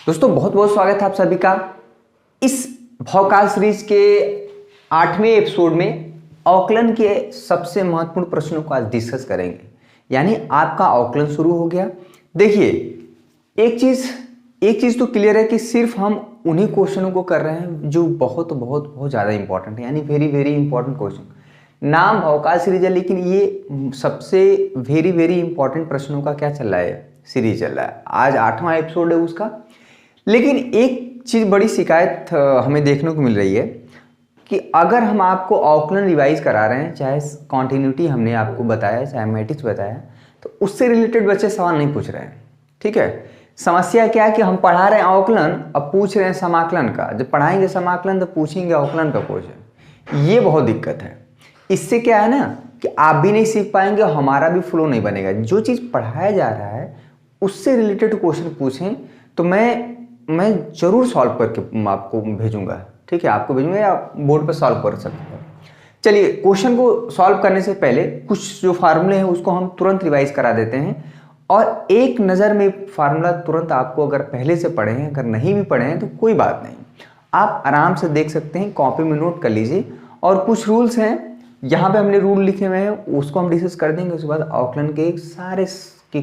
दोस्तों बहुत बहुत स्वागत है आप सभी का इस भौकाल सीरीज के 8वें एपिसोड में। आकलन के सबसे महत्वपूर्ण प्रश्नों को आज डिस्कस करेंगे। यानी आपका आकलन शुरू हो गया। देखिए एक चीज तो क्लियर है कि सिर्फ हम उन्हीं क्वेश्चनों को कर रहे हैं जो बहुत बहुत बहुत ज़्यादा इंपॉर्टेंट है, यानी वेरी वेरी इंपॉर्टेंट क्वेश्चन। नाम भौकाल सीरीज है, लेकिन ये सबसे वेरी वेरी इंपॉर्टेंट प्रश्नों का क्या चल रहा है, सीरीज चल रहा है। आज 8वां एपिसोड है उसका। लेकिन एक चीज़ बड़ी शिकायत हमें देखने को मिल रही है कि अगर हम आपको आकलन रिवाइज करा रहे हैं, चाहे कॉन्टिन्यूटी हमने आपको बताया, चाहे मैट्रिक्स बताया, तो उससे रिलेटेड बच्चे सवाल नहीं पूछ रहे हैं। ठीक है, समस्या क्या है कि हम पढ़ा रहे हैं आकलन, अब पूछ रहे हैं समाकलन का। जब पढ़ाएंगे समाकलन तो पूछेंगे आकलन का क्वेश्चन। ये बहुत दिक्कत है। इससे क्या है ना कि आप भी नहीं सीख पाएंगे, हमारा भी फ्लो नहीं बनेगा। जो चीज़ पढ़ाया जा रहा है उससे रिलेटेड क्वेश्चन पूछें तो मैं जरूर सॉल्व करके आपको भेजूंगा। ठीक है, आपको भेजूंगा या बोर्ड पर सॉल्व कर सकते हैं। चलिए क्वेश्चन को सॉल्व करने से पहले कुछ जो फार्मूले हैं उसको हम तुरंत रिवाइज करा देते हैं, और एक नज़र में फार्मूला तुरंत आपको अगर पहले से पढ़े हैं, अगर नहीं भी पढ़े हैं तो कोई बात नहीं, आप आराम से देख सकते हैं, कॉपी में नोट कर लीजिए। और कुछ रूल्स हैं यहाँ पे हमने रूल लिखे हुए हैं, उसको हम डिस्कस कर देंगे। उसके बाद आकलन के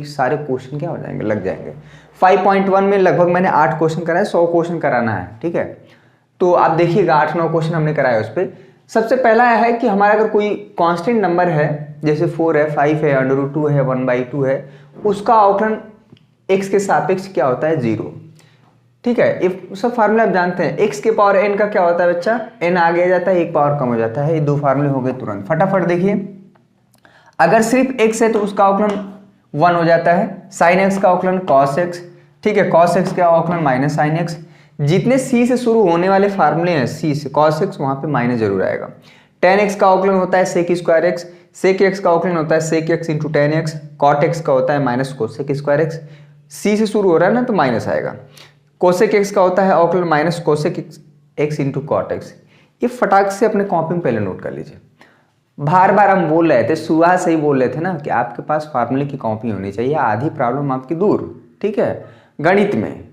सारे क्वेश्चन क्या हो जाएंगे, लग जाएंगे। 5.1 में लगभग मैंने 8 क्वेश्चन कराए, 100 क्वेश्चन कराना है। ठीक है, तो आप देखिएगा 8-9 क्वेश्चन हमने कराए उस पर। सबसे पहला है कि हमारा अगर कोई कांस्टेंट नंबर है, जैसे 4 है, 5 है, √2 है, 1/2 है, उसका आकलन x के सापेक्ष क्या होता है, 0। ठीक है, ये सब फार्मूले आप जानते हैं। x के पावर n का क्या होता है बच्चा, n आगे आ जाता है, एक पावर कम हो जाता है। ये 2 फार्मूले हो गए तुरंत। फटाफट देखिए, अगर सिर्फ x है तो उसका आकलन 1 हो जाता है। sin x का आकलन cos x। ठीक है, cos x का आकलन -sin x। जितने c से शुरू होने वाले फार्मूले हैं, c से cos x, वहां पे माइनस जरूर आएगा। tan x का आकलन होता है sec²x। sec x का आकलन होता है sec x × tan x। cot x का होता है -cosec²x। c से शुरू हो रहा है ना तो माइनस आएगा। cosec x का होता है आकलन -cosec x × cot x। ये फटाक से अपने कॉपी में पहले नोट कर लीजिए। बार बार हम बोल रहे थे, शुरुआत से ही बोल रहे थे ना कि आपके पास फार्मूले की कॉपी होनी चाहिए, आधी प्रॉब्लम आपकी दूर। ठीक है, गणित में।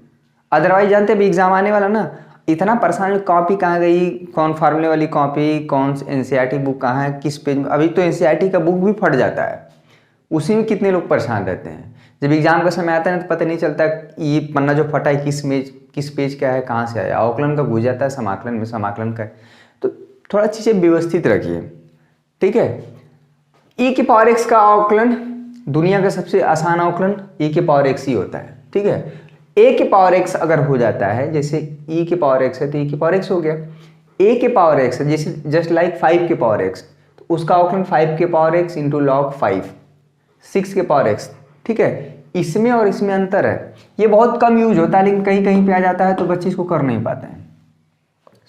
अदरवाइज जानते हैं एग्जाम आने वाला ना, इतना परेशान, कॉपी कहाँ गई, कौन फार्मूले वाली कॉपी, कौन एनसीईआरटी बुक कहाँ है, किस पेज में। अभी तो एनसीईआरटी का बुक भी फट जाता है, उसी में कितने लोग परेशान रहते हैं। जब एग्जाम का समय आता है ना तो पता नहीं चलता ये पन्ना जो फटा है किस पेज का है, कहाँ से आया। आकलन का घुस जाता है समाकलन में, समाकलन का। तो थोड़ा चीज़ें व्यवस्थित रखिए। ठीक है, e की पावर x का आकलन दुनिया का सबसे आसान आकलन e की पावर x ही होता है। ठीक है, a की पावर x अगर हो जाता है, जैसे e की पावर x है तो e की पावर x हो गया। a की पावर x है, जैसे जस्ट लाइक 5 की पावर x, तो उसका आकलन 5 की पावर x × log 5, 6 की पावर x। ठीक है, इसमें और इसमें अंतर है। ये बहुत कम यूज होता है, लेकिन कहीं कहीं पे आ जाता है तो बच्चे इसको कर नहीं पाते हैं।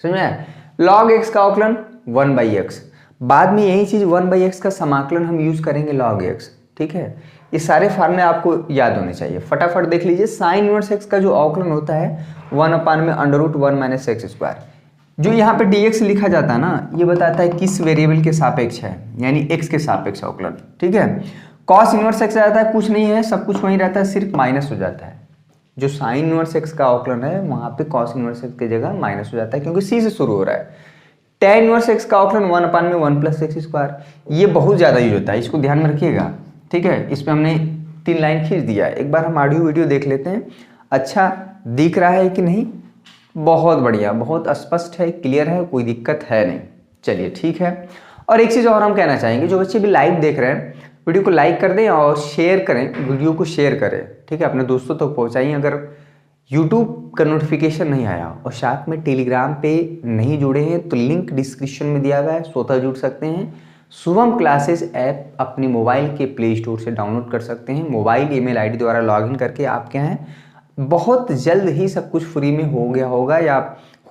समझ में? log x का आकलन 1/x। बाद में यही चीज़ 1/x का समाकलन हम यूज करेंगे log x। ठीक है, ये सारे फार्मूले आपको याद होने चाहिए। फटाफट देख लीजिए, sin इनवर्स x का जो आकलन होता है 1/√1 - x²। जो यहाँ पे dx लिखा जाता है ना, ये बताता है किस वेरिएबल के सापेक्ष है, यानी x के सापेक्ष आकलन। ठीक है, cos इनवर्स x आ जाता है, कुछ नहीं है, सब कुछ वहीं रहता है, सिर्फ माइनस हो जाता है। जो sin इनवर्स x का आकलन है वहाँ पे cos इनवर्स x की जगह माइनस हो जाता है, क्योंकि c से शुरू हो रहा है। tan इनवर्स x का आकलन 1/1 + x²। ये बहुत ज़्यादा यूज होता है, इसको ध्यान में रखिएगा। ठीक है, इस पर हमने 3 लाइन खींच दिया है। एक बार हम ऑडियो वीडियो देख लेते हैं, अच्छा दिख रहा है कि नहीं। बहुत बढ़िया, बहुत स्पष्ट है, क्लियर है, कोई दिक्कत है नहीं। चलिए ठीक है। और एक चीज़ और हम कहना चाहेंगे, जो बच्चे भी लाइव देख रहे हैं, वीडियो को लाइक कर दें और शेयर करें, वीडियो को शेयर करें। ठीक है, अपने दोस्तों तक पहुँचाइए। अगर यूट्यूब का नोटिफिकेशन नहीं आया और साथ में टेलीग्राम पे नहीं जुड़े हैं तो लिंक डिस्क्रिप्शन में दिया गया है, स्वतः जुड़ सकते हैं। शुभम क्लासेस ऐप अपने मोबाइल के प्ले स्टोर से डाउनलोड कर सकते हैं। मोबाइल ईमेल आईडी द्वारा लॉगिन करके आप क्या हैं, बहुत जल्द ही सब कुछ फ्री में हो गया होगा या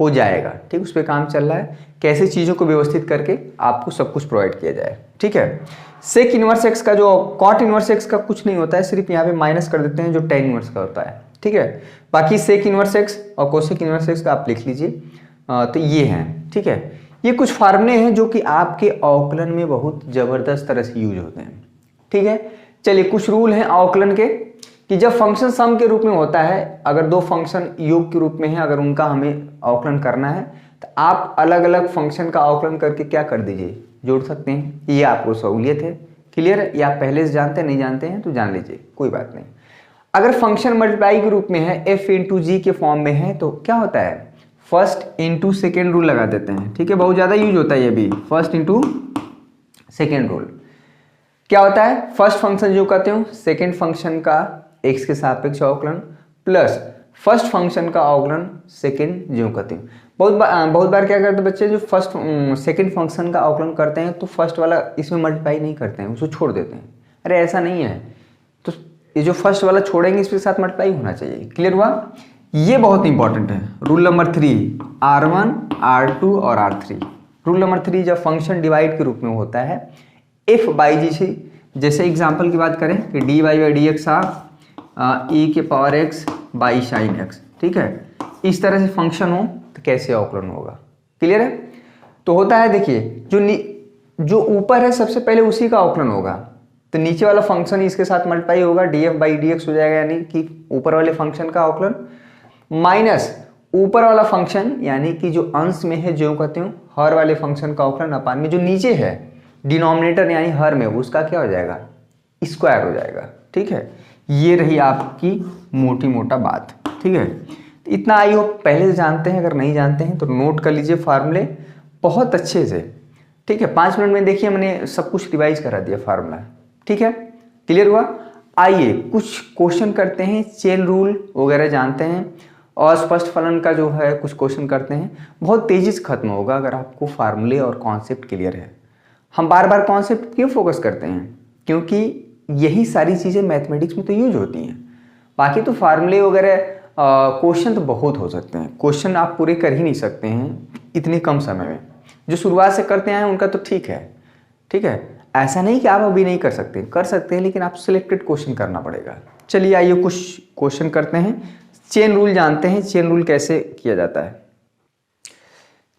हो जाएगा। ठीक, उस पर काम चल रहा है, कैसे चीज़ों को व्यवस्थित करके आपको सब कुछ प्रोवाइड किया जाए। ठीक है, सेक इनवर्स एक्स का जो कॉट इनवर्स एक्स का कुछ नहीं होता है, सिर्फ यहाँ पे माइनस कर देते हैं जो tan इनवर्स का होता है। ठीक है, बाकी सेक इनवर्स एक्स और कोसेक इनवर्स एक्स का आप लिख लीजिए। तो ये हैं। ठीक है, ये कुछ फार्मूले हैं जो कि आपके आकलन में बहुत ज़बरदस्त तरह से यूज होते हैं। ठीक है, चलिए कुछ रूल हैं आकलन के। कि जब फंक्शन सम के रूप में होता है, अगर दो फंक्शन योग के रूप में है, अगर उनका हमें अवकलन करना है तो आप अलग अलग फंक्शन का अवकलन करके क्या कर दीजिए, जोड़ सकते हैं। ये आपको सहूलियत है। क्लियर है? ये आप पहले से जानते हैं, नहीं जानते हैं तो जान लीजिए, कोई बात नहीं। अगर फंक्शन मल्टीप्लाई के रूप में है, f इंटू जी के फॉर्म में है, तो क्या होता है, फर्स्ट इंटू सेकेंड रूल लगा देते हैं। ठीक है, बहुत ज़्यादा यूज होता है ये भी, फर्स्ट इंटू सेकेंड रूल। क्या होता है, फर्स्ट फंक्शन जो कहते हो सेकेंड फंक्शन का x के सापेक्ष अवकलन प्लस फर्स्ट फंक्शन का अवकलन सेकेंड जो कहते हैं। बहुत बार क्या करते हैं बच्चे, जो फर्स्ट सेकेंड फंक्शन का अवकलन करते हैं तो फर्स्ट वाला इसमें मल्टीप्लाई नहीं करते हैं, उसको छोड़ देते हैं। अरे ऐसा नहीं है, तो ये जो फर्स्ट वाला छोड़ेंगे इसके साथ मल्टीप्लाई होना चाहिए। क्लियर हुआ? ये बहुत इंपॉर्टेंट है। रूल नंबर 3, R1 R2 और R3। रूल नंबर 3, जब फंक्शन डिवाइड के रूप में होता है f बाई जी से, जैसे एग्जाम्पल की बात करें कि dy by D x e के power x by sine x, ठीक है, इस तरह से फंक्शन हो तो कैसे अवकलन होगा। क्लियर है? तो होता है, देखिए जो ऊपर है सबसे पहले उसी का अवकलन होगा, तो नीचे वाला फंक्शन इसके साथ मल्टीप्लाई होगा, df बाई डी एक्स हो जाएगा, यानी कि ऊपर वाले फंक्शन का अवकलन माइनस ऊपर वाला फंक्शन यानी कि जो अंश में है जो कहते हो हर वाले फंक्शन का अवकलन अपान में जो नीचे है डिनोमिनेटर यानी हर में, उसका क्या हो जाएगा, स्क्वायर हो जाएगा। ठीक है, ये रही आपकी मोटी मोटा बात। ठीक है, तो इतना आई होप पहले से जानते हैं, अगर नहीं जानते हैं तो नोट कर लीजिए फार्मूले बहुत अच्छे से। ठीक है, 5 मिनट में देखिए मैंने सब कुछ रिवाइज करा दिया फार्मूला। ठीक है, क्लियर हुआ? आइए कुछ क्वेश्चन करते हैं, चेन रूल वगैरह जानते हैं और स्पष्ट फलन का जो है कुछ क्वेश्चन करते हैं। बहुत तेजी से खत्म होगा अगर आपको फार्मूले और कॉन्सेप्ट क्लियर है। हम बार बार कॉन्सेप्ट क्यों फोकस करते हैं, क्योंकि यही सारी चीज़ें मैथमेटिक्स में तो यूज होती हैं। बाकी तो फार्मूले वगैरह क्वेश्चन तो बहुत हो सकते हैं, क्वेश्चन आप पूरे कर ही नहीं सकते हैं इतने कम समय में। जो शुरुआत से करते हैं उनका तो ठीक है। ठीक है, ऐसा नहीं कि आप अभी नहीं कर सकते, कर सकते हैं, लेकिन आप सिलेक्टेड क्वेश्चन करना पड़ेगा। चलिए आइए कुछ क्वेश्चन करते हैं। चेन रूल जानते हैं, चेन रूल कैसे किया जाता है।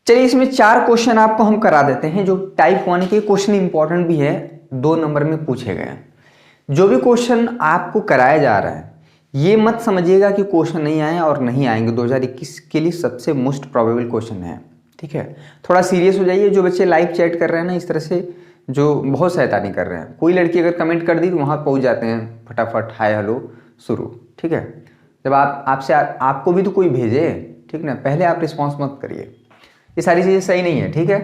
चलिए इसमें 4 क्वेश्चन आपको हम करा देते हैं, जो टाइप 1 के क्वेश्चन इंपॉर्टेंट भी है, 2 नंबर में पूछे गए हैं। जो भी क्वेश्चन आपको कराया जा रहा है ये मत समझिएगा कि क्वेश्चन नहीं आए और नहीं आएंगे, 2021 के लिए सबसे मोस्ट प्रोबेबल क्वेश्चन है। ठीक है, थोड़ा सीरियस हो जाइए। जो बच्चे लाइव चैट कर रहे हैं ना इस तरह से, जो बहुत शैतानी कर रहे हैं, कोई लड़की अगर कमेंट कर दी तो वहाँ पहुँच जाते हैं फटाफट हाय हेलो शुरू। ठीक है, जब आपको भी तो कोई भेजे, ठीक ना, पहले आप रिस्पॉन्स मत करिए, ये सारी चीज़ें सही नहीं है। ठीक है,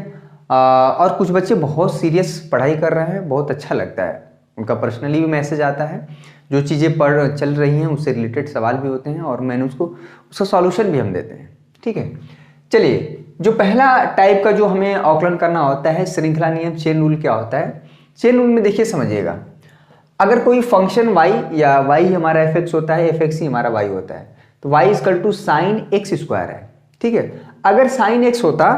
और कुछ बच्चे बहुत सीरियस पढ़ाई कर रहे हैं, बहुत अच्छा लगता है, उनका पर्सनली भी मैसेज आता है, जो चीज़ें चल रही हैं उससे रिलेटेड सवाल भी होते हैं और मैंने उसका सॉल्यूशन भी हम देते हैं। ठीक है, चलिए जो पहला टाइप का जो हमें अवकलन करना होता है श्रृंखला नियम, चेन रूल क्या होता है। चेन रूल में देखिए समझिएगा, अगर कोई फंक्शन y या y हमारा fx होता है, fx ही हमारा y होता है, तो y equal to sine x square है। ठीक है, अगर साइन x होता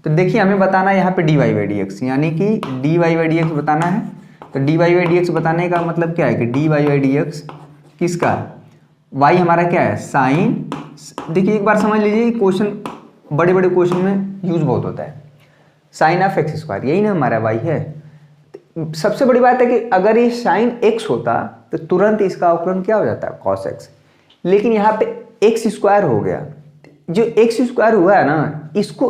तो देखिए हमें बताना है यहाँ पे dy बाई डी एक्स, यानी कि dy बाई डी एक्स बताना है। तो dy बाई डी एक्स बताने का मतलब क्या है कि dy बाई डी एक्स किसका, y हमारा क्या है साइन। देखिए एक बार समझ लीजिए, क्वेश्चन बड़े बड़े क्वेश्चन में यूज बहुत होता है, साइन ऑफ एक्स स्क्वायर, यही ना हमारा y है। सबसे बड़ी बात है कि अगर ये साइन x होता तो तुरंत इसका अवकलन क्या हो जाता है कॉस x, लेकिन यहाँ पे एक्स स्क्वायर हो गया। जो एक्स स्क्वायर हुआ है ना, इसको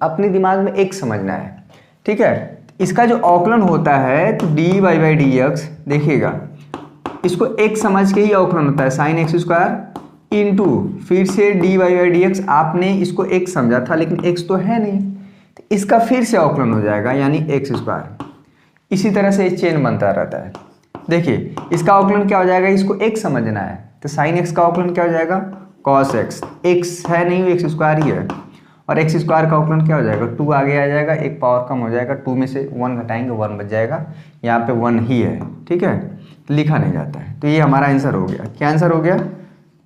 अपने दिमाग में x समझना है। ठीक है, इसका जो अवकलन होता है तो डी बाई डी एक्स, देखिएगा इसको x समझ के ही अवकलन होता है, साइन एक्स स्क्वायर इंटू फिर से डी बाई डी एक्स। आपने इसको x समझा था लेकिन x तो है नहीं, तो इसका फिर से अवकलन हो जाएगा यानी एक्स स्क्वायर। इसी तरह से चेन बनता रहता है। देखिए इसका अवकलन क्या हो जाएगा, इसको x समझना है, तो साइन x का अवकलन क्या हो जाएगा कॉस x, x है नहीं एक्स स्क्वायर ही है, और एक्स स्क्वायर का अवकलन क्या हो जाएगा 2 आगे आ जाएगा, एक पावर कम हो जाएगा, 2 में से 1 घटाएंगे 1 बच जाएगा, यहाँ पे 1 ही है। ठीक है, तो लिखा नहीं जाता है, तो ये हमारा आंसर हो गया। क्या आंसर हो गया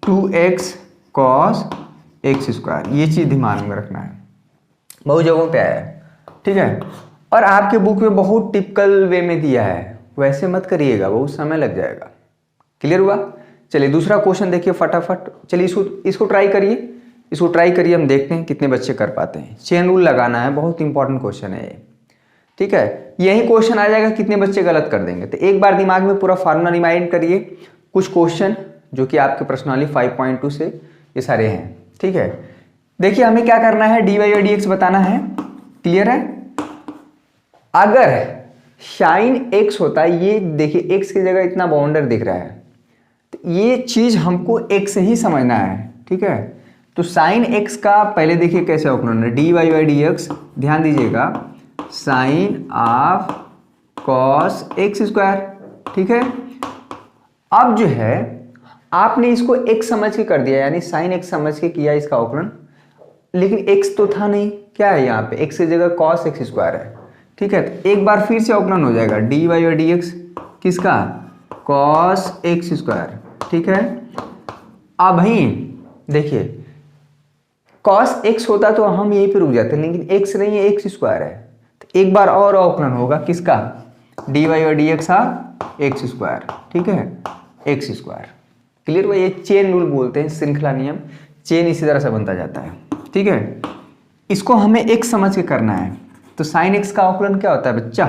2x कॉस एक्स स्क्वायर। ये चीज़ दिमाग में रखना है, बहुत जगहों पे आया है। ठीक है, और आपके बुक में बहुत टिपिकल वे में दिया है, वैसे मत करिएगा, बहुत समय लग जाएगा। क्लियर हुआ? चलिए दूसरा क्वेश्चन देखिए फटाफट। चलिए इसको ट्राई करिए, हम देखते हैं कितने बच्चे कर पाते हैं। चेन रूल लगाना है, बहुत इंपॉर्टेंट क्वेश्चन है ये। ठीक है, यही क्वेश्चन आ जाएगा कितने बच्चे गलत कर देंगे, तो एक बार दिमाग में पूरा फार्मूला रिमाइंड करिए, कुछ क्वेश्चन जो कि आपके प्रश्नावली 5.2 से ये सारे हैं। ठीक है, देखिए हमें क्या करना है, dy और dx बताना है। क्लियर है? अगर साइन x होता है, ये देखिए x की जगह इतना बाउंडर दिख रहा है, तो ये चीज हमको x ही समझना है। ठीक है, तो साइन x का पहले देखिए कैसे अवकलन है, dy बाई dx, ध्यान दीजिएगा, sine of cos x square. ठीक है, अब जो है आपने इसको x समझ के कर दिया, यानी साइन x समझ के किया इसका अवकलन, लेकिन x तो था नहीं, क्या है यहाँ पे, x की जगह कॉस एक्स स्क्वायर है। ठीक है, तो एक बार फिर से अवकलन हो जाएगा, dy और dx किसका, कॉस एक्स स्क्वायर। ठीक है, अब भाई देखिए कॉस x होता तो हम यहीं पे रुक जाते, लेकिन x नहीं है, एक्स स्क्वायर है, तो एक बार और अवकलन होगा किसका, dy और dx एक्स स्क्वायर। ठीक है, एक्स स्क्वायर। क्लियर हुआ? ये चेन रूल बोलते हैं, श्रृंखला नियम, चेन इसी तरह से बनता जाता है। ठीक है, इसको हमें x समझ के करना है, तो साइन x का अवकलन क्या होता है बच्चा,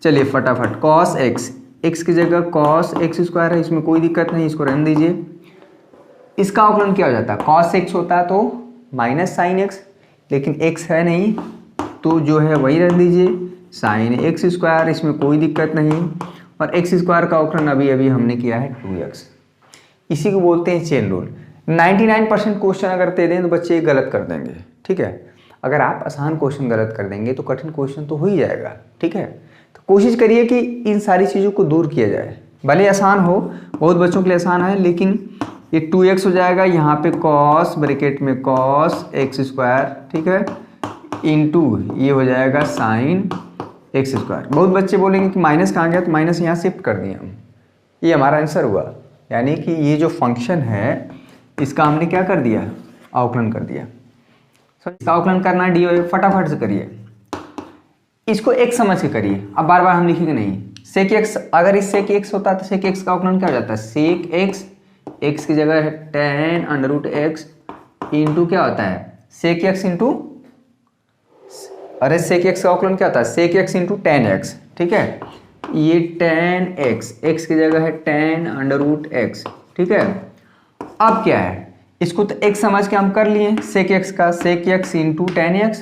चलिए फटाफट, कॉस x, x की जगह कॉस एक्स स्क्वायर है, इसमें कोई दिक्कत नहीं, इसको रहने दीजिए। इसका अवकलन क्या हो जाता है, कॉस x होता है तो माइनस साइन x, लेकिन x है नहीं तो जो है वही रहने दीजिए, साइन एक्स स्क्वायर, इसमें कोई दिक्कत नहीं, और एक्स स्क्वायर का अवकलन अभी अभी हमने किया है 2x। इसी को बोलते हैं चेन रूल। 99% क्वेश्चन अगर दे दें तो बच्चे गलत कर देंगे। ठीक है, अगर आप आसान क्वेश्चन गलत कर देंगे तो कठिन क्वेश्चन तो हो ही जाएगा। ठीक है, तो कोशिश करिए कि इन सारी चीज़ों को दूर किया जाए, भले आसान हो, बहुत बच्चों के लिए आसान है, लेकिन ये 2x हो जाएगा, यहाँ पे कॉस ब्रैकेट में कॉस एक्स स्क्वायर, ठीक है, इंटू ये हो जाएगा साइन एक्स स्क्वायर। बहुत बच्चे बोलेंगे कि माइनस कहाँ गया, तो माइनस यहाँ शिफ्ट कर दिए हम, ये हमारा आंसर हुआ, यानी कि ये जो फंक्शन है इसका हमने क्या कर दिया, अवकलन कर दिया। इसका अवकलन करना है डी, फटाफट से करिए, इसको x समझ के करिए, अब बार बार हम लिखेंगे नहीं। सेक x, अगर इस सेक x होता तो सेक x का अवकलन क्या हो जाता है, सेक x, x की जगह है tan under root x into क्या होता है, सेक x इंटू, अरे सेक x का अवकलन क्या होता है, सेक x इंटू tan x। ठीक है, ये tan x, x की जगह है tan अंडर रूट एक्स। ठीक है, अब क्या है, इसको तो x समझ के हम कर लिए, सेक x का सेक x इंटू tan x।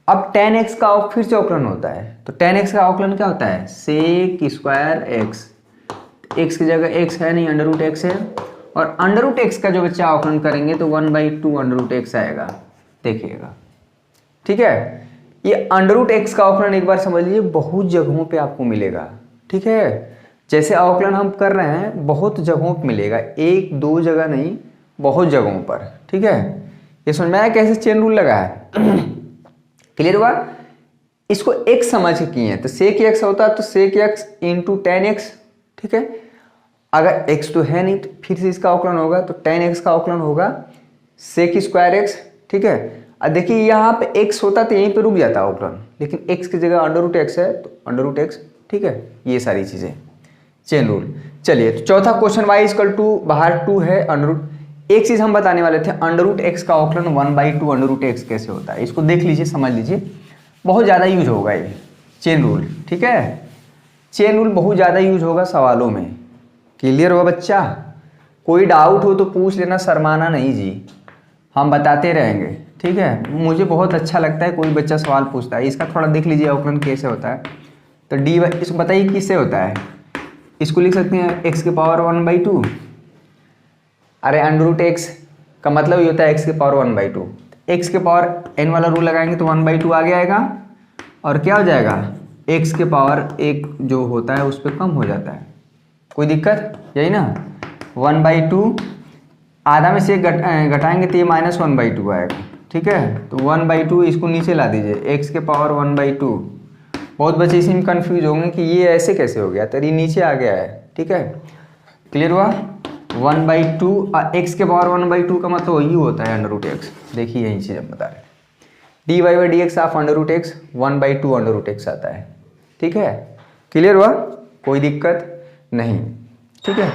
अब tan x का फिर से अवकलन होता है, तो tan x का अवकलन क्या होता है, सेक स्क्वायर x, x की जगह x है नहीं, अंडर रूट एक्स है, और अंडर रूट एक्स का जो बच्चा अवकलन करेंगे तो 1/2 अंडर रूट एक्स आएगा, देखिएगा। ठीक है, ये अंडर रूट एक्स का अवकलन एक बार समझ लीजिए, बहुत जगहों पे आपको मिलेगा। ठीक है, जैसे अवकलन हम कर रहे हैं बहुत जगहों पे मिलेगा, एक दो जगह नहीं, बहुत जगहों पर। ठीक है, ये समझ में आया कैसे चेन रूल लगा है। क्लियर हुआ? इसको x समझ के किए हैं, तो सेक x होता तो सेक x इंटू टेन एक्स। ठीक है, अगर x तो है नहीं तो फिर से इसका अवकलन होगा, तो tan x का अवकलन होगा सेक स्क्वायर x। ठीक है, अब देखिए यहाँ पे x होता तो यहीं पे रुक जाता अवकलन, लेकिन x की जगह अंडर रूट एक्स है तो अंडर रूट एक्स। ठीक है, ये सारी चीज़ें चेन रूल। चलिए, तो चौथा क्वेश्चन y इक्वल टू बाहर 2 है अंडर रूट, एक चीज़ हम बताने वाले थे, अंडर रूट एक्स का अवकलन 1/2 अंडर रूट एक्स कैसे होता है, इसको देख लीजिए, समझ लीजिए, बहुत ज़्यादा यूज होगा ये चेन रूल। ठीक है, चेन रूल बहुत ज़्यादा यूज होगा सवालों में। क्लियर हुआ बच्चा? कोई डाउट हो तो पूछ लेना, शर्माना नहीं जी, हम बताते रहेंगे। ठीक है, मुझे बहुत अच्छा लगता है कोई बच्चा सवाल पूछता है, इसका थोड़ा देख लीजिए अवकलन कैसे होता है। तो डी, इसको बताइए किससे होता है, इसको लिख सकते हैं एक्स के पावर 1/2। अरे अंडर रूट एक्स का मतलब ये होता है एक्स के पावर 1/2, एक्स के पावर एन वाला रूल लगाएंगे तो 1/2 आगे आएगा, और क्या हो जाएगा, एक्स के पावर एक जो होता है उस पर कम हो जाता है, कोई दिक्कत, यही ना, 1/2 आधा में से घटाएंगे तो ये -1/2 आएगा। ठीक है, तो 1/2 इसको नीचे ला दीजिए, एक्स के पावर 1/2। बहुत बच्चे इसी में कंफ्यूज होंगे कि ये ऐसे कैसे हो गया, तो ये नीचे आ गया है। ठीक है, क्लियर हुआ? 1/2 एक्स के पावर 1/2 का मतलब वही होता है अंडर रूट एक्स। देखिए यही चीज़ हम बता रहे हैं, D Y by D x of under root x 1/2 under root x आता है। ठीक है, क्लियर हुआ? कोई दिक्कत नहीं। ठीक है,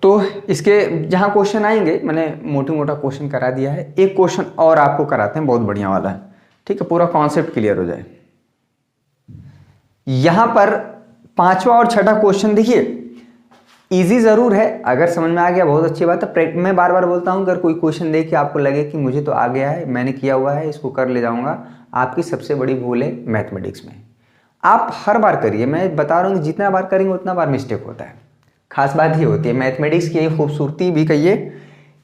तो इसके जहाँ क्वेश्चन आएंगे, मैंने मोटी मोटा क्वेश्चन करा दिया है, एक क्वेश्चन और आपको कराते हैं बहुत बढ़िया वाला। ठीक है, पूरा कॉन्सेप्ट क्लियर हो जाए। यहाँ पर पांचवा और छठा क्वेश्चन देखिए, इजी ज़रूर है, अगर समझ में आ गया बहुत अच्छी बात है। मैं बार बार बोलता हूँ, अगर कोई क्वेश्चन देख के आपको लगे कि मुझे तो आ गया है, मैंने किया हुआ है, इसको कर ले जाऊँगा, आपकी सबसे बड़ी भूल है मैथमेटिक्स में। आप हर बार करिए, मैं बता रहा हूँ कि जितना बार करेंगे उतना बार मिस्टेक होता है। खास बात ये होती है मैथमेटिक्स की, खूबसूरती भी कहिए।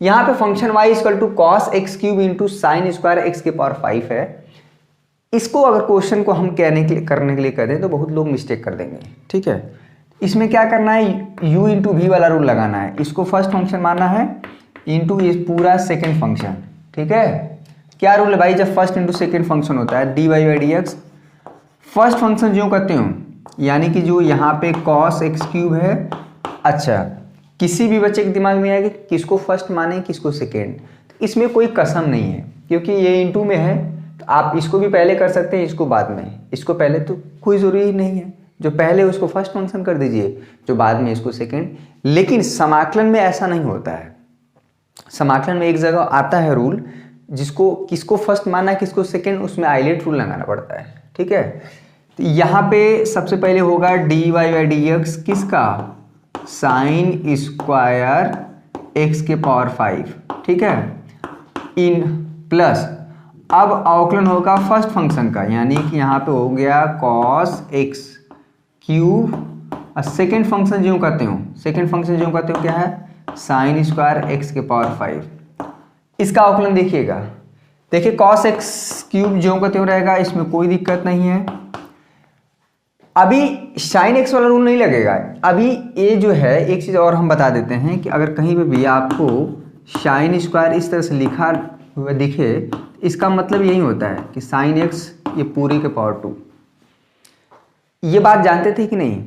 यहाँ पे function y equal to cos x cube into sine square x के पावर 5 है। इसको अगर क्वेश्चन को हम करने के लिए कह दें तो बहुत लोग मिस्टेक कर देंगे, ठीक है। इसमें क्या करना है, u इंटू वी वाला रूल लगाना है। इसको फर्स्ट फंक्शन मानना है इंटू ये पूरा सेकेंड फंक्शन, ठीक है। क्या रूल है भाई, जब फर्स्ट इंटू सेकेंड फंक्शन होता है dy by D x, first function जो करते हो, यानी कि जो यहाँ पे कॉस एक्स क्यूब है। अच्छा, किसी भी बच्चे के दिमाग में आएगा किसको फर्स्ट माने किसको सेकेंड, तो इसमें कोई कसम नहीं है, क्योंकि ये इंटू में है तो आप इसको भी पहले कर सकते हैं, इसको बाद में। इसको पहले तो कोई ज़रूरी नहीं है, जो पहले उसको फर्स्ट फंक्शन कर दीजिए, जो बाद में इसको सेकेंड। लेकिन समाकलन में ऐसा नहीं होता है। समाकलन में एक जगह आता है रूल, जिसको किसको फर्स्ट माना किसको सेकेंड, उसमें आइलेट रूल लगाना पड़ता है, ठीक है। तो यहाँ पे सबसे पहले होगा dy बाई डी एक्स किसका, साइन स्क्वायर एक्स के पावर 5, ठीक है, इन प्लस अब अवकलन होगा फर्स्ट फंक्शन का, यानी कि यहाँ पे हो गया कॉस एक्स क्यूब, और सेकेंड फंक्शन जो कहते हो, सेकेंड फंक्शन जो कहते हो क्या है, साइन स्क्वायर एक्स के पावर 5। इसका अवकलन देखिएगा, देखिए कॉस एक्स क्यूब जो कहते हो रहेगा, इसमें कोई दिक्कत नहीं है। अभी साइन एक्स वाला रूल नहीं लगेगा। अभी ये जो है एक चीज़ और हम बता देते हैं कि अगर कहीं पे भी आपको साइन स्क्वायर इस तरह से लिखा हुआ दिखे, इसका मतलब यही होता है कि साइन एक्स ये पूरे के पावर 2। ये बात जानते थे कि नहीं?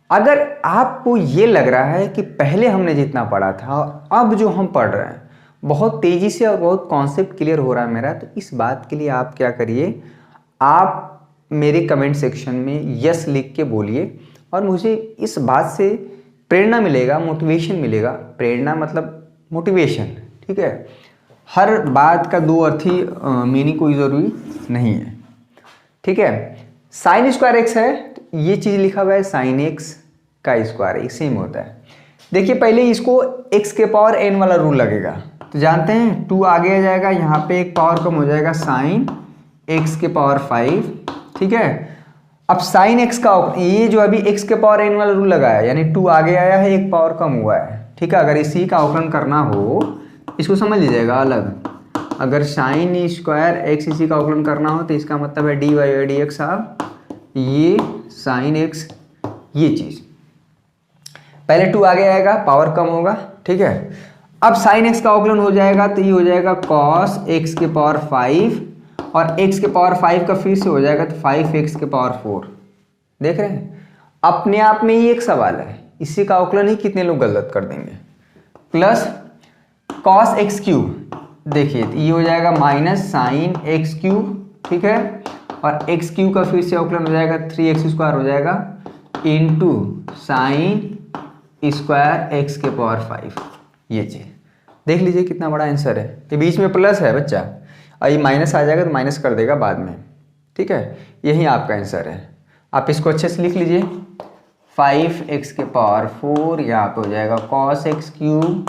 अगर आपको ये लग रहा है कि पहले हमने जितना पढ़ा था अब जो हम पढ़ रहे हैं बहुत तेज़ी से और बहुत कॉन्सेप्ट क्लियर हो रहा है मेरा, तो इस बात के लिए आप क्या करिए, आप मेरे कमेंट सेक्शन में यस लिख के बोलिए, और मुझे इस बात से प्रेरणा मिलेगा, मोटिवेशन मिलेगा। प्रेरणा मतलब मोटिवेशन, ठीक है। हर बात का दो अर्थी मीनिंग कोई ज़रूरी नहीं है, ठीक है। साइन स्क्वायर एक्स है, तो ये चीज़ लिखा हुआ है साइन एक्स का स्क्वायर, एक सेम होता है। देखिए पहले इसको एक्स के पावर एन वाला रूल लगेगा, तो जानते हैं 2 आगे आ जाएगा, यहाँ पे एक पावर कम हो जाएगा, साइन एक्स के पावर 5, ठीक है। अब साइन एक्स का ये जो अभी एक्स के पावर एन वाला रूल लगाया, यानी 2 आगे आया है, एक पावर कम हुआ है, ठीक है। अगर इसी का अवकलन करना हो, इसको समझ लीजिएगा अलग, अगर साइन स्क्वायर एक्स इसी का अवकलन करना हो तो इसका मतलब है डी वाई डी एक्स, आप ये साइन एक्स, ये चीज़ पहले 2 आगे आएगा, पावर कम होगा, ठीक है। अब साइन एक्स का अवकलन हो जाएगा तो ये हो जाएगा कॉस एक्स के पावर 5, और x के पावर 5 का फिर से हो जाएगा तो 5x के पावर 4। देख रहे हैं, अपने आप में ही एक सवाल है, इसी का अवकलन ही कितने लोग गलत कर देंगे। प्लस cos x क्यूब, देखिए ये हो जाएगा माइनस साइन एक्स क्यूब, ठीक है, और x क्यूब का फिर से अवकलन हो जाएगा 3x स्क्वायर हो जाएगा इंटू साइन स्क्वायर एक्स के पावर 5। ये चीज़ देख लीजिए कितना बड़ा आंसर है। ये बीच में प्लस है बच्चा, और ये माइनस आ जाएगा तो माइनस कर देगा बाद में, ठीक है। यही आपका आंसर है, आप इसको अच्छे से लिख लीजिए। 5x के पावर 4 यहाँ पे हो जाएगा cos x क्यूब,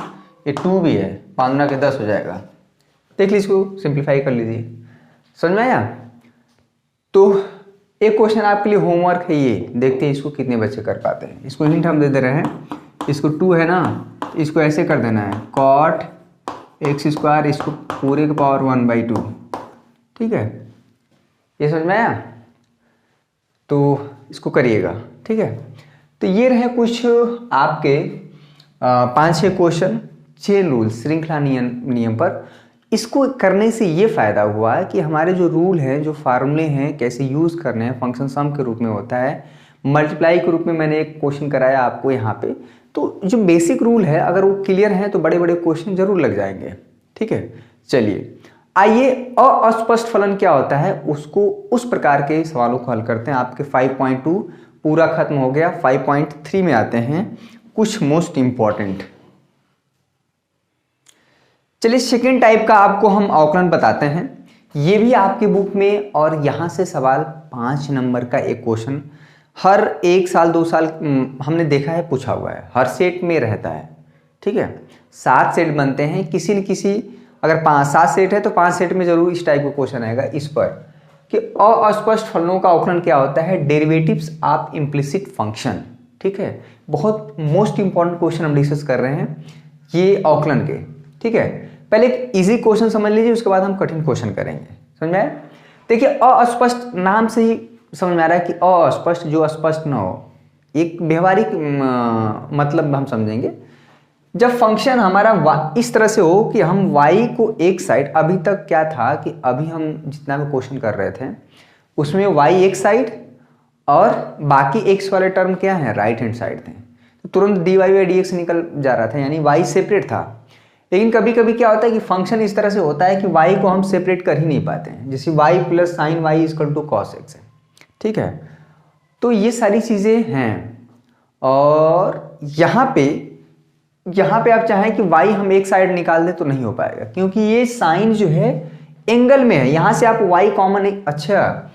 ये 2 भी है, 5 के 10 हो जाएगा। देख लीजिए, इसको सिंप्लीफाई कर लीजिए, समझ में आया। तो एक क्वेश्चन आपके लिए होमवर्क है, ये देखते हैं इसको कितने बच्चे कर पाते हैं। इसको हिंट हम दे दे रहे हैं, इसको 2 है ना, इसको ऐसे कर देना है cot एक्स स्क्वायर, इसको पूरे के पावर 1/2, ठीक है। ये समझ में आया, तो इसको करिएगा, ठीक है। तो ये रहे कुछ आपके 5-6 क्वेश्चन, 6 रूल श्रृंखला नियम पर। इसको करने से ये फ़ायदा हुआ है कि हमारे जो रूल हैं, जो फार्मूले हैं, कैसे यूज़ करने हैं, फंक्शन सम के रूप में होता है, मल्टीप्लाई के रूप में मैंने एक क्वेश्चन कराया आपको यहाँ पे। तो जो बेसिक रूल है अगर वो क्लियर है तो बड़े बड़े क्वेश्चन जरूर लग जाएंगे, ठीक है। चलिए आइए, अस्पष्ट फलन क्या होता है उसको, उस प्रकार के सवालों को हल करते हैं। आपके 5.2 पूरा खत्म हो गया, 5.3 में आते हैं कुछ मोस्ट इंपॉर्टेंट। चलिए सेकेंड टाइप का आपको हम अवकलन बताते हैं, ये भी आपकी बुक में, और यहाँ से सवाल 5 नंबर का एक क्वेश्चन हर 1 साल 2 साल हमने देखा है, पूछा हुआ है, हर सेट में रहता है। ठीक है, 7 सेट बनते हैं, किसी न किसी, अगर 5-7 सेट है तो 5 सेट में जरूर इस टाइप का क्वेश्चन आएगा इस पर कि अस्पष्ट फलनों का अवकलन क्या होता है, डेरिवेटिव्स ऑफ इम्प्लिसिट फंक्शन। ठीक है, बहुत मोस्ट इंपॉर्टेंट क्वेश्चन हम डिस्कस कर रहे हैं ये अवकलन के। ठीक है, पहले एक इजी क्वेश्चन समझ लीजिए, उसके बाद हम कठिन क्वेश्चन करेंगे। समझ में आया? देखिए, अस्पष्ट नाम से ही समझ में आ रहा है कि अस्पष्ट, जो स्पष्ट ना हो। एक व्यवहारिक मतलब हम समझेंगे, जब फंक्शन हमारा इस तरह से हो कि हम y को एक साइड, अभी तक क्या था कि अभी हम जितना भी क्वेश्चन कर रहे थे उसमें y एक साइड और बाकी x वाले टर्म क्या है, राइट हैंड साइड थे, तो तुरंत dy बाई dx निकल जा रहा था, यानी y सेपरेट था। लेकिन कभी कभी क्या होता है कि फंक्शन इस तरह से होता है कि y को हम सेपरेट कर ही नहीं पाते हैं, जैसे y plus sine y equal to cos x है। ठीक है, तो ये सारी चीज़ें हैं। और यहाँ पे आप चाहें कि y हम एक साइड निकाल दें तो नहीं हो पाएगा, क्योंकि ये साइन जो है एंगल में है, यहाँ से आप y कॉमन एक, अच्छा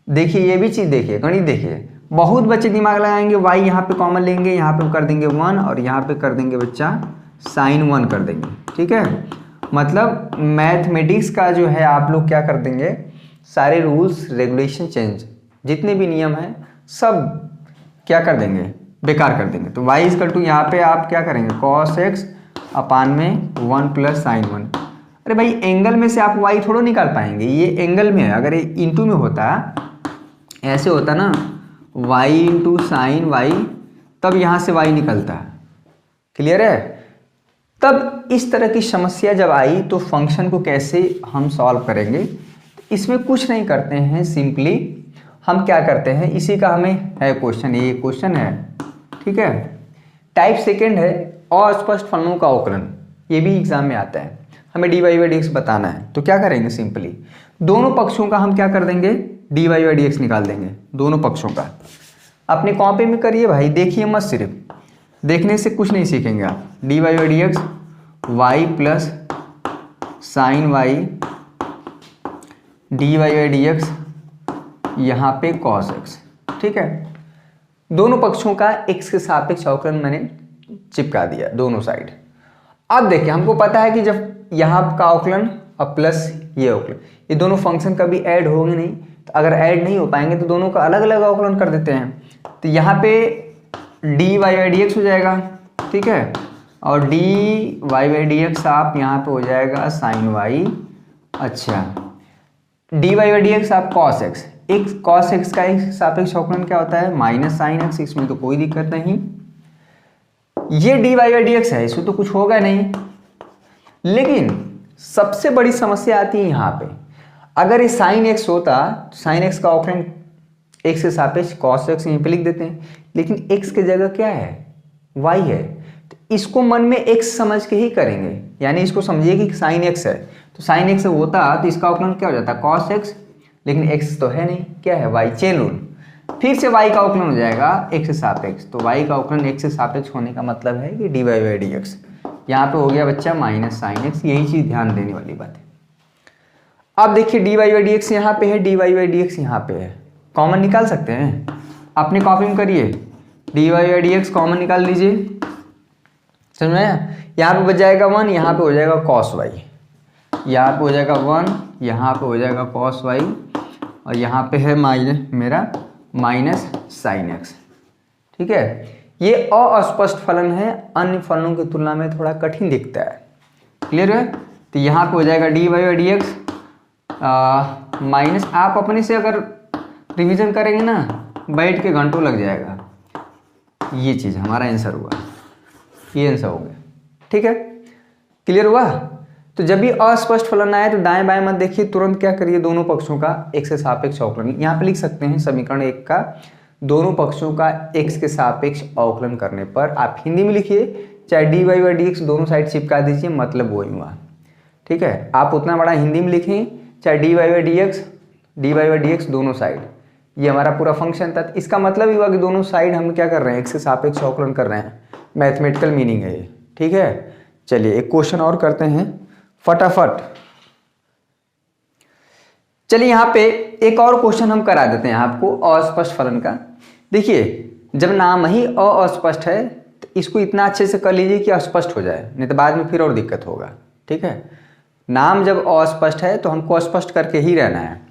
देखिए ये भी चीज़ देखिए, गणित देखिए, बहुत बच्चे दिमाग लगाएंगे, y यहाँ पे कॉमन लेंगे, यहाँ पे कर देंगे 1 और यहाँ पे कर देंगे बच्चा साइन 1 कर देंगे। ठीक है, मतलब मैथमेटिक्स का जो है आप लोग क्या कर देंगे, सारे रूल्स रेगुलेशन चेंज, जितने भी नियम हैं सब क्या कर देंगे, बेकार कर देंगे। तो y इक्वल टू यहाँ पे आप क्या करेंगे, cos x अपान में 1 प्लस साइन 1। अरे भाई एंगल में से आप y थोड़ा निकाल पाएंगे, ये एंगल में है, अगर ये इंटू में होता, ऐसे होता ना y इंटू साइन y, तब यहाँ से y निकलता। क्लियर है? तब इस तरह की समस्या जब आई तो फंक्शन को कैसे हम सॉल्व करेंगे, इसमें कुछ नहीं करते हैं, सिंपली हम क्या करते हैं, इसी का हमें है क्वेश्चन, ये क्वेश्चन है। ठीक है, टाइप सेकंड है अस्पष्ट फलनों का अवकलन, ये भी एग्जाम में आता है, हमें dy बाई dx बताना है। तो क्या करेंगे, सिंपली दोनों पक्षों का हम क्या कर देंगे, dy बाई dx निकाल देंगे, दोनों पक्षों का। अपनी कॉपी में करिए भाई, देखिए मत, सिर्फ देखने से कुछ नहीं सीखेंगे आप। dy by dx y plus sine y dy by dx यहाँ पे cos x। ठीक है, दोनों पक्षों का x के सापेक्ष अवकलन मैंने चिपका दिया दोनों साइड। अब देखिए, हमको पता है कि जब यहाँ का अवकलन और प्लस ये अवकलन, ये दोनों फंक्शन कभी ऐड होंगे नहीं, तो अगर ऐड नहीं हो पाएंगे तो दोनों का अलग अलग अवकलन कर देते हैं। तो यहाँ पे dy बाई dx हो जाएगा। ठीक है, और dy बाई dx आप यहाँ पे हो जाएगा साइन वाई। अच्छा, dy बाई dx आप cos x, एक cos x का एक सापेक्ष अवकलन क्या होता है, माइनस साइन x, इसमें तो कोई दिक्कत नहीं। ये dy बाई dx है, इसमें तो कुछ होगा नहीं। लेकिन सबसे बड़ी समस्या आती है यहाँ पे, अगर ये साइन x होता तो साइन x का अवकलन x के सापेक्ष cos x यहीं पे लिख देते हैं, लेकिन x की जगह क्या है, y है, तो इसको मन में x समझ के ही करेंगे, यानी इसको समझिए कि साइन x है, तो साइन x होता तो इसका अवकलन क्या हो जाता, cos x, लेकिन x तो है नहीं, क्या है, y, चेन रूल, फिर से y का अवकलन हो जाएगा x से सापेक्ष, तो y का अवकलन x से सापेक्ष होने का मतलब है कि dy बाई dx, यहाँ पे हो गया बच्चा माइनस साइन x, यही चीज ध्यान देने वाली बात है। अब देखिए dy बाई dx यहाँ पे है, dy बाई dx यहाँ पे है, कॉमन निकाल सकते हैं, अपनी कॉपी में करिए, dy बाई dx कॉमन निकाल लीजिए। समझ में आया? यहाँ पे बच जाएगा 1, यहाँ पे हो जाएगा cos y, यहाँ पे हो जाएगा 1, यहाँ पे हो जाएगा cos y, और यहाँ पे है मेरा माइनस साइन x। ठीक है, ये अस्पष्ट फलन है, अन्य फलनों की तुलना में थोड़ा कठिन दिखता है। क्लियर है? तो यहाँ पे हो जाएगा dy बाई dx माइनस, आप अपने से अगर रिवीजन करेंगे ना, बैठ के घंटों लग जाएगा। ये चीज़ हमारा आंसर हुआ, ये आंसर हो गया। ठीक है, क्लियर हुआ? तो जब भी अस्पष्ट फलन आए तो दाएं बाएं मत देखिए, तुरंत क्या करिए, दोनों पक्षों का x के सापेक्ष अवकलन, यहाँ पे लिख सकते हैं समीकरण 1 का दोनों पक्षों का x के सापेक्ष अवकलन करने पर, आप हिंदी में लिखिए, चाहे dy बाई dx दोनों साइड चिपका दीजिए, मतलब वही हुआ। ठीक है, आप उतना बड़ा हिंदी में लिखें, चाहे dy बाई dx दोनों साइड, ये हमारा पूरा फंक्शन था। इसका मतलब ही हुआ कि दोनों साइड हम क्या कर रहे हैं, x के सापेक्ष अवकलन कर रहे हैं, मैथमेटिकल मीनिंग है ये। ठीक है, चलिए एक क्वेश्चन और करते हैं फटाफट। चलिए यहाँ पे एक और क्वेश्चन हम करा देते हैं आपको अस्पष्ट फलन का। देखिए जब नाम ही अस्पष्ट है तो इसको इतना अच्छे से कर लीजिए कि अस्पष्ट हो जाए, नहीं तो बाद में फिर और दिक्कत होगा। ठीक है, नाम जब अस्पष्ट है तो हमको स्पष्ट करके ही रहना है।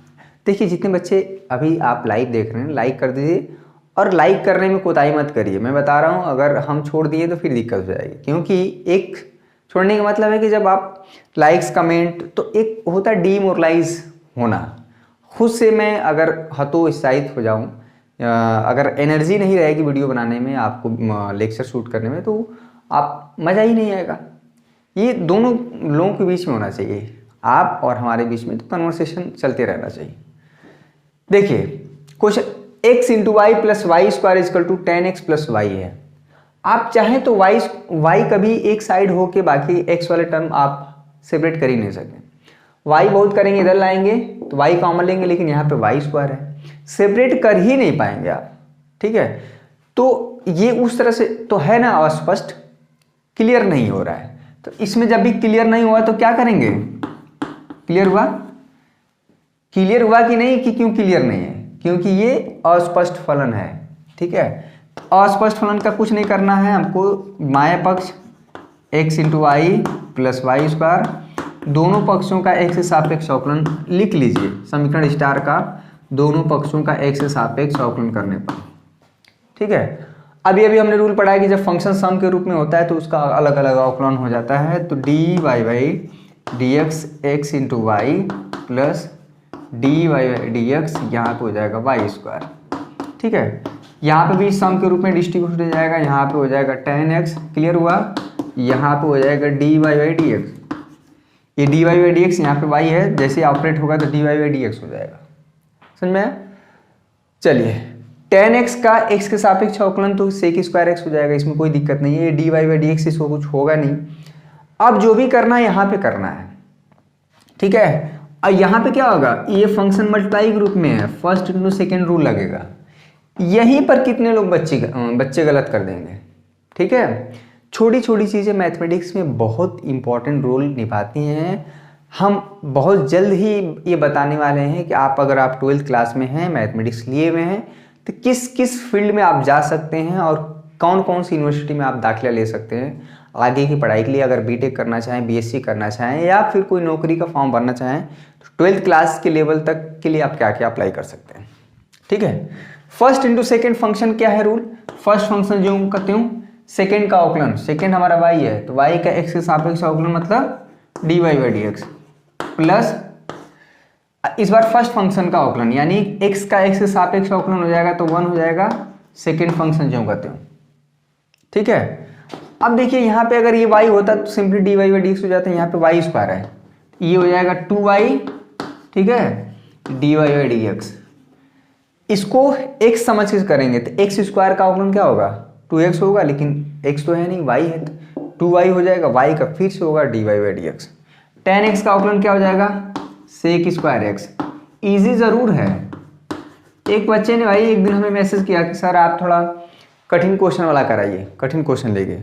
देखिए जितने बच्चे अभी आप लाइव देख रहे हैं लाइक कर दीजिए, और लाइक करने में कोताही मत करिए। मैं बता रहा हूँ अगर हम छोड़ दिए तो फिर दिक्कत हो जाएगी, क्योंकि एक छोड़ने का मतलब है कि जब आप लाइक्स कमेंट, तो एक होता है डीमोरलाइज होना। खुद से मैं अगर हतोत्साहित हो जाऊँ, अगर एनर्जी नहीं रहेगी वीडियो बनाने में, आपको लेक्चर शूट करने में, तो आप मज़ा ही नहीं आएगा। ये दोनों लोगों के बीच में होना चाहिए, आप और हमारे बीच में, तो कन्वर्सेशन चलते रहना चाहिए। देखिए question x into y plus y square equal to 10x plus y है। आप चाहें तो y कभी एक साइड हो के बाकी x वाले टर्म आप सेपरेट कर ही नहीं सकते। y बहुत करेंगे इधर लाएंगे तो y कॉमन लेंगे, लेकिन यहाँ पे वाई स्क्वायर है, सेपरेट कर ही नहीं पाएंगे आप। ठीक है, तो ये उस तरह से तो है ना अस्पष्ट, क्लियर नहीं हो रहा है। तो इसमें जब भी क्लियर नहीं हुआ तो क्या करेंगे, क्लियर हुआ, क्लियर हुआ कि नहीं, कि क्यों क्लियर नहीं है, क्योंकि ये अस्पष्ट फलन है। ठीक है, अस्पष्ट फलन का कुछ नहीं करना है हमको, बाएं पक्ष x into y plus y square, दोनों पक्षों का x से सापेक्ष अवकलन लिख लीजिए। समीकरण स्टार का दोनों पक्षों का x से सापेक्ष अवकलन करने पर। ठीक है, अभी हमने रूल पढ़ा है कि जब फंक्शन सम के रूप में होता है तो उसका अलग अलग अवकलन हो जाता है। तो D Y by D x x into y plus d Y by D x, यहाँ पे हो जाएगा वाई स्क्वायर। ठीक है, यहाँ पे भी सम के रूप में डिस्ट्रीब्यूट हो जाएगा, यहाँ पे हो जाएगा 10x, क्लियर हुआ, यहाँ पे हो जाएगा d Y by D x, ये d Y by D x यहाँ पे y है, जैसे ऑपरेट होगा तो D Y by D x हो जाएगा। समझ में आया? चलिए 10x का x के सापेक्ष अवकलन तो sec स्क्वायर x हो जाएगा, इसमें कोई दिक्कत नहीं है, ये d Y by D x इसको कुछ होगा नहीं। अब जो भी करना है यहाँ पे करना है। ठीक है, और यहाँ पे क्या होगा, ये फंक्शन मल्टीप्लाई के रूप में है, फर्स्ट इंटू सेकेंड रूल लगेगा। यहीं पर कितने लोग बच्चे गलत कर देंगे। ठीक है, छोटी छोटी चीज़ें मैथमेटिक्स में बहुत इंपॉर्टेंट रोल निभाती हैं। हम बहुत जल्द ही ये बताने वाले हैं कि आप अगर आप 12th क्लास में हैं, मैथमेटिक्स लिए हुए हैं, तो किस किस फील्ड में आप जा सकते हैं और कौन कौन सी यूनिवर्सिटी में आप दाखिला ले सकते हैं आगे की पढ़ाई के लिए। अगर बीटेक करना चाहें, बीएससी करना चाहें, या फिर कोई नौकरी का फॉर्म भरना चाहें, तो 12th क्लास के लेवल तक के लिए आप क्या क्या अप्लाई कर सकते हैं। ठीक है, फर्स्ट इंटू सेकेंड फंक्शन क्या है रूल, फर्स्ट फंक्शन जो कहते हूँ सेकेंड का अवकलन, सेकेंड हमारा y है तो y का x के सापेक्ष अवकलन मतलब d Y by D x, plus इस बार फर्स्ट फंक्शन का अवकलन यानी x का x के सापेक्ष अवकलन हो जाएगा तो 1 हो जाएगा, सेकेंड फंक्शन जो कहते हूँ। ठीक है, अब देखिए यहाँ पे अगर ये y होता तो simply d Y by D x हो जाता है, यहाँ पे वाई स्क्वायर है, ये हो जाएगा 2y। ठीक है, d Y by D x, इसको x समझ के करेंगे तो x स्क्वायर का अवकलन क्या होगा, 2x होगा, लेकिन x तो है नहीं, y है, तो 2y हो जाएगा, y का फिर से होगा d Y by D x. 10x का अवकलन क्या हो जाएगा, सेक स्क्वायर x। ईजी ज़रूर है। एक बच्चे ने भाई एक दिन हमें मैसेज किया कि सर आप थोड़ा कठिन क्वेश्चन वाला कराइए, कठिन क्वेश्चन लेके।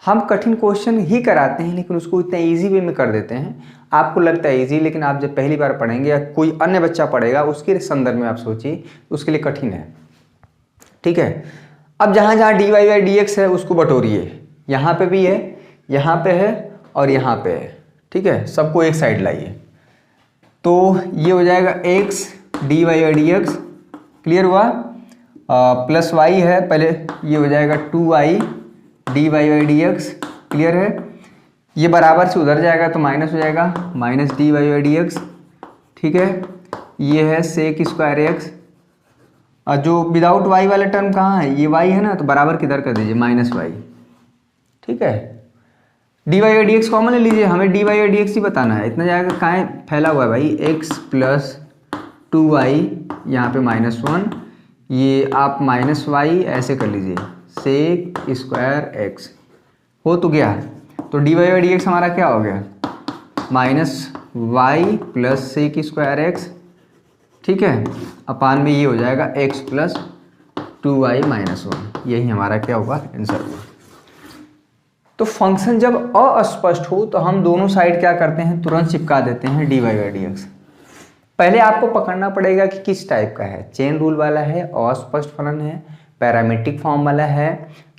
हम कठिन क्वेश्चन ही कराते हैं, लेकिन उसको इतना ईजी वे में कर देते हैं। आपको लगता है ईजी, लेकिन आप जब पहली बार पढ़ेंगे या कोई अन्य बच्चा पढ़ेगा उसके संदर्भ में आप सोचिए, उसके लिए कठिन है। ठीक है, अब जहाँ जहाँ d Y by D x है उसको बटोरिए, यहाँ पे भी है, यहाँ पे है और यहाँ पे है। ठीक है, सबको एक साइड लाइए, तो ये हो जाएगा x d Y by D x, clear हुआ, प्लस y है, पहले ये हो जाएगा 2y d Y by D x, clear है, ये बराबर से उधर जाएगा तो माइनस हो जाएगा, minus d Y by D x. ठीक है, ये है सेक स्क्वायर एक्स, और जो विदाउट y वाला टर्म कहाँ है, ये y है ना, तो बराबर किधर कर दीजिए, माइनस y। ठीक है, d Y by D x common ले लीजिए, हमें d Y by D x ही बताना है, इतना जाएगा कहाँ फैला हुआ है भाई, x प्लस 2y यहाँ पे -1, ये आप -y ऐसे कर लीजिए, सेक स्क्वायर x हो तो गया। तो D Y by D X हमारा क्या हो गया, -y plus sec square x। ठीक है, अपान में ये हो जाएगा x प्लस 2y -1, यही हमारा क्या होगा, आंसर हुआ। तो फंक्शन जब अस्पष्ट हो तो हम दोनों साइड क्या करते हैं, तुरंत चिपका देते हैं D Y by D X. पहले आपको पकड़ना पड़ेगा कि किस टाइप का है, चेन रूल वाला है, अस्पष्ट फलन है, पैरामीट्रिक फॉर्म वाला है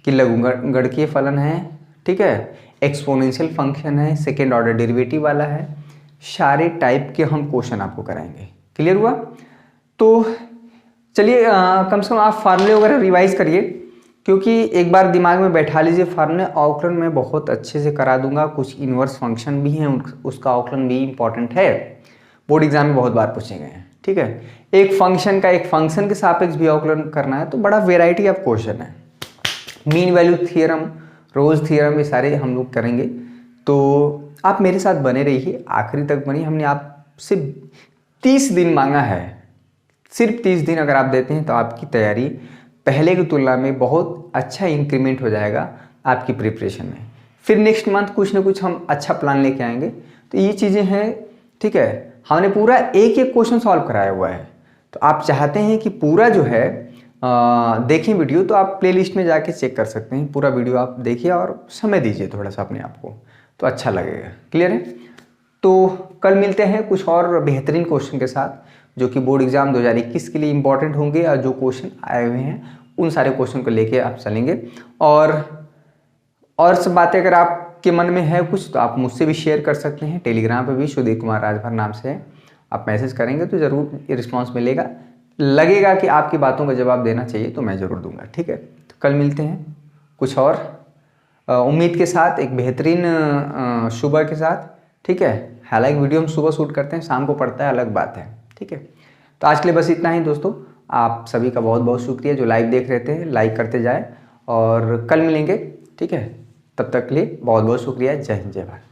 कि लघुगणकीय फलन है, ठीक है, एक्सपोनेंशियल फंक्शन है, सेकेंड ऑर्डर डेरिवेटिव वाला है, सारे टाइप के हम क्वेश्चन आपको कराएंगे। क्लियर हुआ? तो चलिए कम से कम आप फार्मूले वगैरह रिवाइज करिए, क्योंकि एक बार दिमाग में बैठा लीजिए फार्मूले। अवकलन मैं बहुत अच्छे से करा दूंगा, कुछ इन्वर्स फंक्शन भी हैं, उसका अवकलन भी इंपॉर्टेंट है, बोर्ड एग्जाम में बहुत बार पूछे गए हैं, ठीक है। एक फंक्शन के सापेक्ष भी अवकलन करना है, तो बड़ा वेराइटी ऑफ क्वेश्चन है। मीन वैल्यू थ्योरम, रोज थ्योरम, ये सारे हम लोग करेंगे। तो आप मेरे साथ बने रहिए, आखिरी तक बनिए। हमने आपसे 30 दिन मांगा है, सिर्फ 30 दिन अगर आप देते हैं तो आपकी तैयारी पहले की तुलना में बहुत अच्छा इंक्रीमेंट हो जाएगा आपकी प्रिपरेशन में। फिर नेक्स्ट मंथ कुछ ना कुछ हम अच्छा प्लान लेके आएंगे। तो ये चीज़ें हैं, ठीक है। हमने पूरा एक एक क्वेश्चन सॉल्व कराया हुआ है, तो आप चाहते हैं कि पूरा जो है देखें वीडियो, तो आप प्लेलिस्ट में जाके चेक कर सकते हैं। पूरा वीडियो आप देखिए और समय दीजिए थोड़ा सा अपने आप को, तो अच्छा लगेगा। क्लियर है? तो कल मिलते हैं कुछ और बेहतरीन क्वेश्चन के साथ, जो कि बोर्ड एग्जाम 2021 के लिए इंपॉर्टेंट होंगे, और जो क्वेश्चन आए हुए हैं उन सारे क्वेश्चन को लेके आप चलेंगे। और सब बातें अगर आपके मन में है कुछ, तो आप मुझसे भी शेयर कर सकते हैं। टेलीग्राम पे भी सुधीर कुमार राजभर नाम से है, आप मैसेज करेंगे तो ज़रूर रिस्पॉन्स मिलेगा। लगेगा कि आपकी बातों का जवाब देना चाहिए तो मैं ज़रूर दूंगा, ठीक है। तो कल मिलते हैं कुछ और उम्मीद के साथ, एक बेहतरीन सुबह के साथ, ठीक है। हालांकि वीडियो हम सुबह शूट करते हैं, शाम को पड़ता है, अलग बात है, ठीक है। तो आज के लिए बस इतना ही दोस्तों। आप सभी का बहुत बहुत शुक्रिया जो लाइव देख रहे थे, लाइक करते जाए, और कल मिलेंगे, ठीक है। तब तक के लिए बहुत बहुत शुक्रिया। जय हिंद, जय भारत।